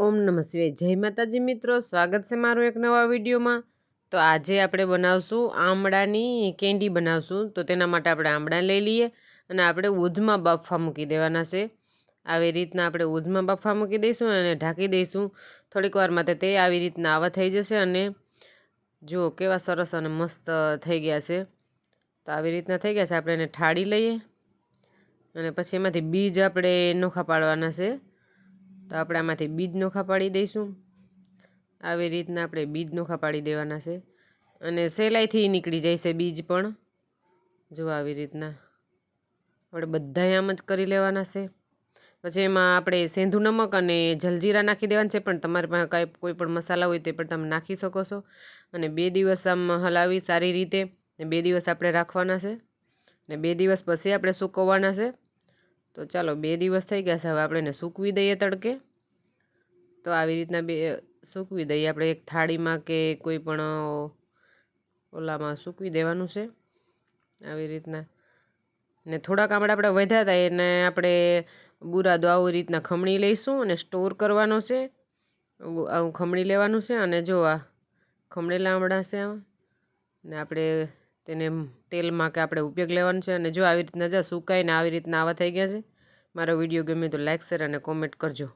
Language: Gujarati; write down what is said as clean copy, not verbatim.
ઓમ નમઃ શિવાય. જય માતાજી મિત્રો, સ્વાગત છે મારું એક નવા વિડીયોમાં. તો આજે આપણે બનાવશું આમળાની કેન્ડી બનાવશું. તો તેના માટે આપણે આમળા લઈ લઈએ અને આપણે ઉધમાં બાફવા મૂકી દેવાના છે. આવી રીતના આપણે ઉધમાં બાફવા મૂકી દઈશું અને ઢાંકી દઈશું થોડીક વારમાં. તે આવી રીતના આવા થઈ જશે અને જુઓ કેવા સરસ અને મસ્ત થઈ ગયા છે. તો આવી રીતના થઈ ગયા છે. આપણે એને ઠાળી લઈએ અને પછી એમાંથી બીજ આપણે નોખા પાડવાના છે. તો આપણે આમાંથી બીજ નોખા પાડી દઈશું. આવી રીતના આપણે બીજ નોખા પાડી દેવાના છે અને સહેલાઈથી નીકળી જાય છે બીજ પણ. જો આવી રીતના આપણે બધા આમ જ કરી લેવાના છે. પછી એમાં આપણે સેંધું નમક અને જલજીરા નાખી દેવાના છે, પણ તમારી પાસે કાંઈ કોઈ પણ મસાલા હોય તે પણ તમે નાખી શકો છો. અને 2 દિવસ આમ હલાવી સારી રીતે ને 2 દિવસ આપણે રાખવાના છે ને 2 દિવસ પછી આપણે સૂકવવાના છે. તો ચાલો 2 દિવસ થઈ ગયા છે, હવે આપણે એને સૂકવી દઈએ તડકે. તો આવી રીતના સૂકવી દઈએ આપણે એક થાળીમાં કે કોઈ પણ ઓલામાં સૂકવી દેવાનું છે આવી રીતના. ને થોડાક આમળા આપણે વધ્યા હતા એને આપણે બુરાદો આવી રીતના ખમણી લઈશું અને સ્ટોર કરવાનો છે. આવું ખમણી લેવાનું છે અને જો આ ખમણેલા આમળા છે ને આપણે તેને તેલમાં કે આપણે ઉપયોગ લેવાનો છે. અને જો આવી રીતના સુકાઈને આવી રીતના આવા થઈ ગયા છે. મારો વિડીયો ગમે તો લાઈક શેર અને કોમેન્ટ કરજો.